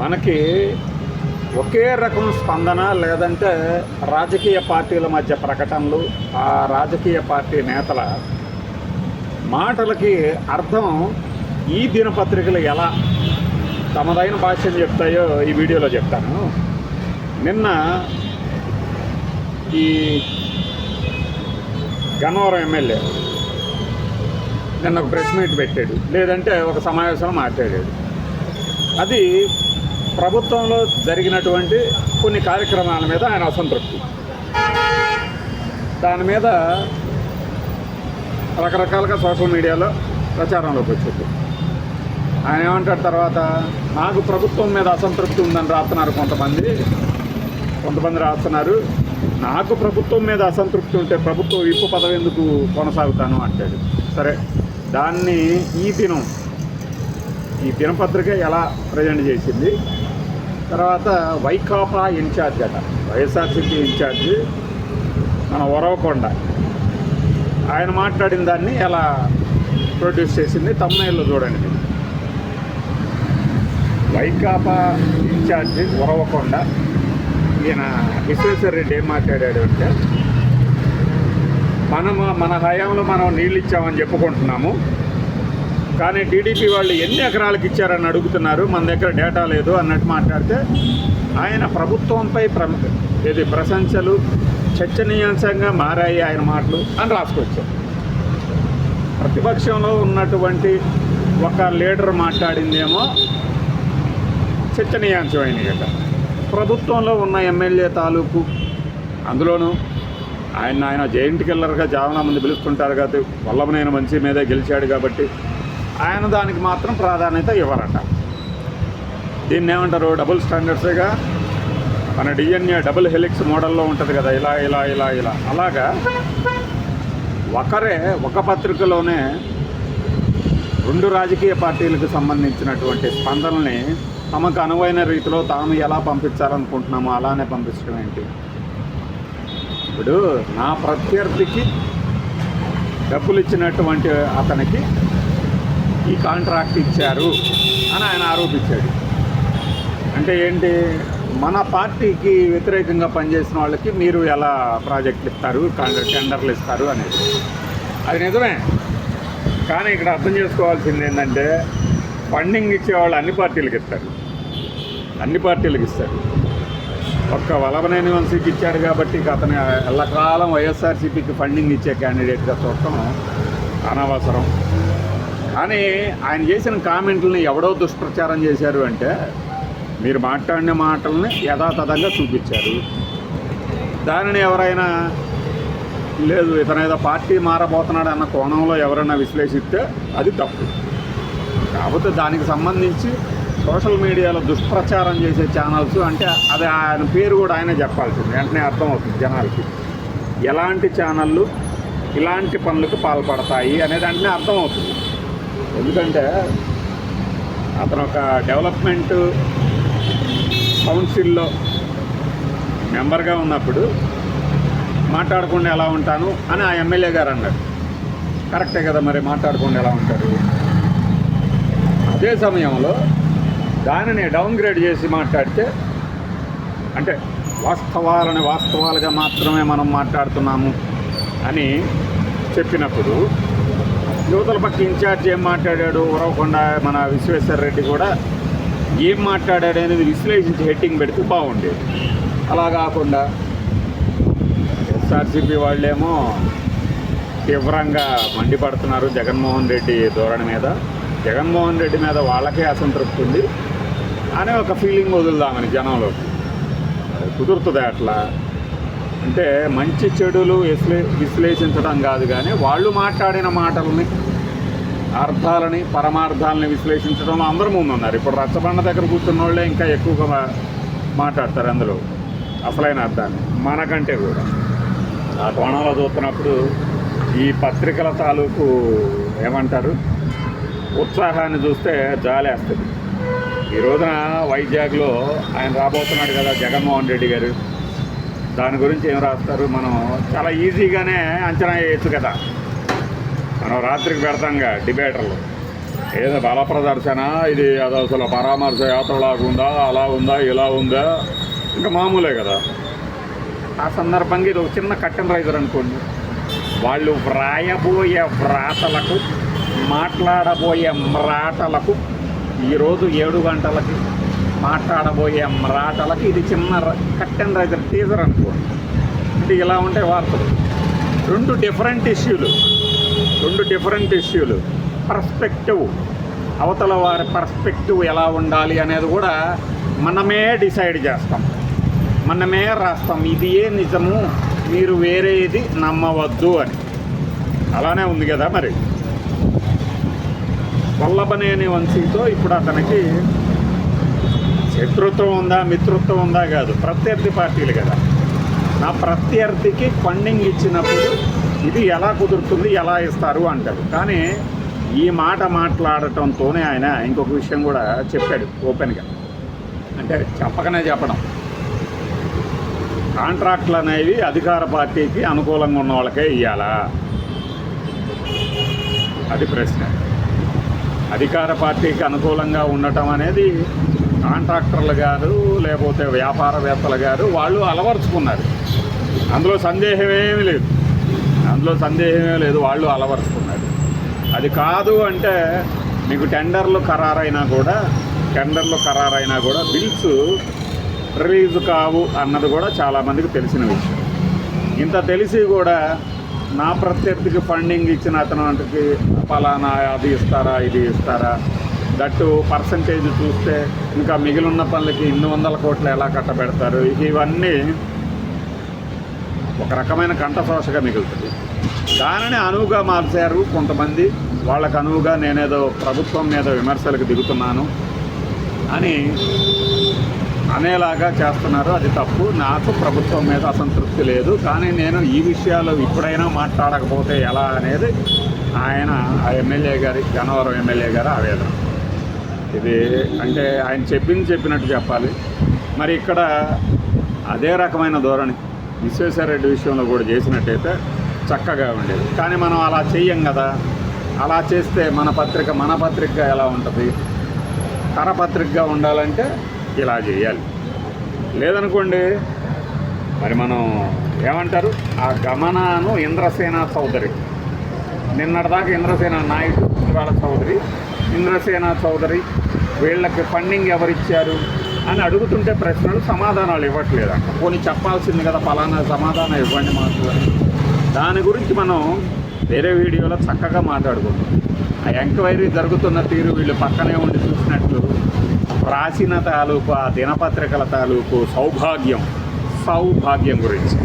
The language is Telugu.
మనకి ఒకే రకం స్పందన లేదంటే రాజకీయ పార్టీల మధ్య ప్రకటనలు, ఆ రాజకీయ పార్టీ నేతల మాటలకి అర్థం ఈ దినపత్రికలు ఎలా తమదైన భాష్యం చెప్తాయో ఈ వీడియోలో చెప్తాను. నిన్న ఈ గన్నవరం ఎమ్మెల్యే నిన్న ఒక ప్రెస్ మీట్ పెట్టాడు, లేదంటే ఒక సమావేశంలో మాట్లాడాడు. అది ప్రభుత్వంలో జరిగినటువంటి కొన్ని కార్యక్రమాల మీద ఆయన అసంతృప్తి. దాని మీద రకరకాలుగా సోషల్ మీడియాలో ప్రచారంలోకి వచ్చింది. ఆయన ఏమంటాడు తర్వాత, నాకు ప్రభుత్వం మీద అసంతృప్తి ఉందని రాస్తున్నారు కొంతమంది రాస్తున్నారు. నాకు ప్రభుత్వం మీద అసంతృప్తి ఉంటే ప్రభుత్వం విప్పు పదవి ఎందుకు కొనసాగుతాను అంటాడు. సరే, దాన్ని ఈ దినపత్రిక ఎలా ప్రజెంట్ చేసింది. తర్వాత వైకాపా ఇన్ఛార్జ్ అట, వైఎస్ఆర్సీపీ ఇన్ఛార్జ్ మన ఉరవకొండ, ఆయన మాట్లాడిన దాన్ని ఎలా ప్రొడ్యూస్ చేసింది తమ్ముళ్ళు చూడండి మీరు. వైకాపా ఇన్ఛార్జ్ ఉరవకొండ ఈయన విశ్వేశ్వర రెడ్డి ఏం మాట్లాడాడు అంటే, మన హయాంలో మనం నీళ్ళు ఇచ్చామని చెప్పుకుంటున్నాము, కానీ టీడీపీ వాళ్ళు ఎన్ని ఎకరాలకు ఇచ్చారని అడుగుతున్నారు, మన దగ్గర డేటా లేదు అన్నట్టు మాట్లాడితే ఆయన ప్రభుత్వంపై ప్రశంసలు చర్చనీయాంశంగా మారాయి ఆయన మాటలు అని రాసుకొచ్చారు. ప్రతిపక్షంలో ఉన్నటువంటి ఒక లీడర్ మాట్లాడిందేమో చర్చనీయాంశమైనవి కదా, ప్రభుత్వంలో ఉన్న ఎమ్మెల్యే తాలూకు, అందులోనూ ఆయన జైంట్ కిల్లర్గా చాలా మంది పిలుస్తుంటారు కాబట్టి వల్లభనేని వంశీ మీదే గెలిచాడు కాబట్టి ఆయన దానికి మాత్రం ప్రాధాన్యత ఇవ్వరట. దీన్ని ఏమంటారు, డబుల్ స్టాండర్డ్స్గా. మన డిఎన్ఏ డబుల్ హెలిక్స్ మోడల్లో ఉంటుంది కదా, ఇలా ఇలా ఇలా ఇలా అలాగా ఒక పత్రికలోనే రెండు రాజకీయ పార్టీలకు సంబంధించినటువంటి స్పందనల్ని తమకు అనువైన రీతిలో తాము ఎలా పంపించాలనుకుంటున్నామో అలానే పంపించడం ఏంటి. ఇప్పుడు నా ప్రత్యర్థికి డబ్బులు ఇచ్చినటువంటి అతనికి ఈ కాంట్రాక్ట్ ఇచ్చారు అని ఆయన ఆరోపించాడు. అంటే ఏంటి, మన పార్టీకి వ్యతిరేకంగా పనిచేసిన వాళ్ళకి మీరు ఎలా ప్రాజెక్టులు ఇస్తారు, టెండర్లు ఇస్తారు అనేది. అది నిజమే, కానీ ఇక్కడ అర్థం చేసుకోవాల్సింది ఏంటంటే, ఫండింగ్ ఇచ్చేవాళ్ళు అన్ని పార్టీలకు ఇస్తారు. ఒక్క వల్లభనేని వంశీకి ఇచ్చాడు కాబట్టి అతను ఎల్లకాలం వైఎస్ఆర్సీపీకి ఫండింగ్ ఇచ్చే క్యాండిడేట్గా చూడటం అనవసరం. కానీ ఆయన చేసిన కామెంట్లని ఎవడో దుష్ప్రచారం చేశారు అంటే, మీరు మాట్లాడిన మాటలని యథాతథంగా చూపించారు. దానిని ఎవరైనా లేదు ఇతనేదో పార్టీ మారబోతున్నాడు అన్న కోణంలో ఎవరైనా విశ్లేషిస్తే అది తప్పు. కాకపోతే దానికి సంబంధించి సోషల్ మీడియాలో దుష్ప్రచారం చేసే ఛానల్స్ అంటే అది ఆయన పేరు కూడా ఆయనే చెప్పాల్సింది, వెంటనే అర్థమవుతుంది జనాలకి ఎలాంటి ఛానళ్ళు ఇలాంటి పనులకు పాల్పడతాయి అనేది వెంటనే అర్థమవుతుంది. ఎందుకంటే అతను ఒక డెవలప్మెంట్ కౌన్సిల్లో మెంబర్గా ఉన్నప్పుడు మాట్లాడకుండా ఎలా ఉంటాను అని ఆ ఎమ్మెల్యే గారు అన్నారు. కరెక్టే కదా, మరి మాట్లాడకుండా ఎలా ఉంటారు. అదే సమయంలో దానిని డౌన్గ్రేడ్ చేసి మాట్లాడితే, అంటే వాస్తవాలుగా మాత్రమే మనం మాట్లాడుతున్నాము అని చెప్పినప్పుడు యువతల పక్క ఇన్ఛార్జ్ ఏం మాట్లాడాడు, ఉరవకొండ మన విశ్వేశ్వర రెడ్డి కూడా ఏం మాట్లాడాడు అనేది విశ్లేషించి హెడ్డింగ్ పెడితే బాగుండేది. అలా కాకుండా ఎస్ఆర్సీపీ వాళ్ళేమో తీవ్రంగా మండిపడుతున్నారు జగన్మోహన్ రెడ్డి ధోరణి మీద. జగన్మోహన్ రెడ్డి మీద వాళ్ళకే అసంతృప్తి ఉంది అనే ఒక ఫీలింగ్ వదులుదామని జనంలోకి. కుదురుతుంది అట్లా అంటే, మంచి చెడులు విశ్లేషించడం కాదు, కానీ వాళ్ళు మాట్లాడిన మాటలని, అర్థాలని, పరమార్థాలని విశ్లేషించడంలో అందరూ ముందున్నారు. ఇప్పుడు రచ్చబండ దగ్గర కూర్చున్న వాళ్ళే ఇంకా ఎక్కువగా మాట్లాడతారు అందులో అసలైన అర్థాన్ని మనకంటే కూడా. ఆ కోణంలో చూస్తున్నప్పుడు ఈ పత్రికల తాలూకు ఏమంటారు ఉత్సాహాన్ని చూస్తే జాలేస్తుంది. ఈ రోజున వైజాగ్లో ఆయన రాబోతున్నాడు కదా జగన్మోహన్ రెడ్డి గారు, దాని గురించి ఏం రాస్తారు మనం చాలా ఈజీగానే అంచనా వేయచ్చు కదా. మనం రాత్రికి పెడతాంగా డిబేటర్లు, ఏదో బల ప్రదర్శన, ఇది అది అసలు పరామర్శ యాత్రలాగా ఉందా, అలా ఉందా, ఇలా ఉందా, ఇంకా మామూలే కదా. ఆ సందర్భంగా ఇది ఒక చిన్న కట్టెన్ రైజర్ అనుకోండి. వాళ్ళు వ్రాయబోయే వ్రాతలకు, మాట్లాడబోయే మ్రాటలకు, ఈరోజు 7 గంటలకి మాట్లాడబోయే మ్రాటలకి ఇది చిన్న కట్టెన్ రైజర్ టీజర్ అనుకోండి. ఇది ఇలా ఉంటాయి వార్తలు. రెండు డిఫరెంట్ ఇష్యూలు. పర్స్పెక్టివ్, అవతల వారి పర్స్పెక్టివ్ ఎలా ఉండాలి అనేది కూడా మనమే డిసైడ్ చేస్తాం, మనమే రాస్తాం. ఇది ఏ నిజము, మీరు వేరేది నమ్మవద్దు అని. అలానే ఉంది కదా మరి. వల్లభనేని వంశీతో ఇప్పుడు అతనికి శత్రుత్వం ఉందా, మిత్రుత్వం ఉందా కాదు, ప్రత్యర్థి పార్టీలు కదా. నా ప్రత్యర్థికి ఫండింగ్ ఇచ్చినప్పుడు ఇది ఎలా కుదురుతుంది, ఎలా ఇస్తారు అంటారు. కానీ ఈ మాట మాట్లాడటంతోనే ఆయన ఇంకొక విషయం కూడా చెప్పాడు ఓపెన్గా. అంటే చెప్పకనే చెప్పడం, కాంట్రాక్ట్లు అనేవి అధికార పార్టీకి అనుకూలంగా ఉన్న వాళ్ళకే ఇవ్వాలా, అది ప్రశ్న. అధికార పార్టీకి అనుకూలంగా ఉండటం అనేది కాంట్రాక్టర్లు గారు లేకపోతే వ్యాపారవేత్తలు గారు వాళ్ళు అలవరుచుకున్నారు. అందులో సందేహమేమీ లేదు, వాళ్ళు అలవరుచుకున్నారు. అది కాదు అంటే మీకు టెండర్లు ఖరారైనా కూడా బిల్స్ రిలీజ్ కావు అన్నది కూడా చాలామందికి తెలిసిన విషయం. ఇంత తెలిసి కూడా నా ప్రత్యర్థికి ఫండింగ్ ఇచ్చిన అతనికి ఫలానా అది ఇస్తారా, ఇది ఇస్తారా, దట్టు పర్సంటేజ్ చూస్తే ఇంకా మిగిలిన పనులకి 200 కోట్లు ఎలా కట్టబెడతారు, ఇవన్నీ ఒక రకమైన కంఠశోషగా మిగులుతుంది. దానిని అనువుగా మార్చారు కొంతమంది. వాళ్ళకు అనువుగా నేనేదో ప్రభుత్వం మీద విమర్శలకు దిగుతున్నాను అని అనేలాగా చేస్తున్నారు. అది తప్పు. నాకు ప్రభుత్వం మీద అసంతృప్తి లేదు. కానీ నేను ఈ విషయాలు ఇప్పుడైనా మాట్లాడకపోతే ఎలా అనేది ఆయన ఆ ఎమ్మెల్యే గారి, గన్నవరం ఎమ్మెల్యే గారి ఆవేదన. ఇది అంటే ఆయన చెప్పినట్టు చెప్పాలి. మరి ఇక్కడ అదే రకమైన ధోరణి విశ్వేశ్వరరెడ్డి విషయంలో కూడా చేసినట్టయితే చక్కగా ఉండేది. కానీ మనం అలా చెయ్యం కదా. అలా చేస్తే మన పత్రిక ఎలా ఉంటుంది, కరపత్రికగా ఉండాలంటే ఇలా చేయాలి. లేదనుకోండి మరి మనం ఏమంటారు, ఆ గమనాను ఇంద్రసేన చౌదరి, నిన్నటిదాకా ఇంద్రసేన నాయుడు, ఇవాళ ఇంద్రసేన చౌదరి వీళ్ళకి ఫండింగ్ ఎవరిచ్చారు అని అడుగుతుంటే ప్రశ్నలు సమాధానాలు ఇవ్వట్లేదంట. పోనీ చెప్పాల్సింది కదా, ఫలానా సమాధానం ఇవ్వండి మాకు. దాని గురించి మనం వేరే వీడియోలో చక్కగా మాట్లాడుకుంటాం. ఆ ఎంక్వైరీ జరుగుతున్న తీరు వీళ్ళు పక్కనే ఉండి చూసినట్లు రాసిన తాలూకు ఆ దినపత్రికల తాలూకు సౌభాగ్యం గురించి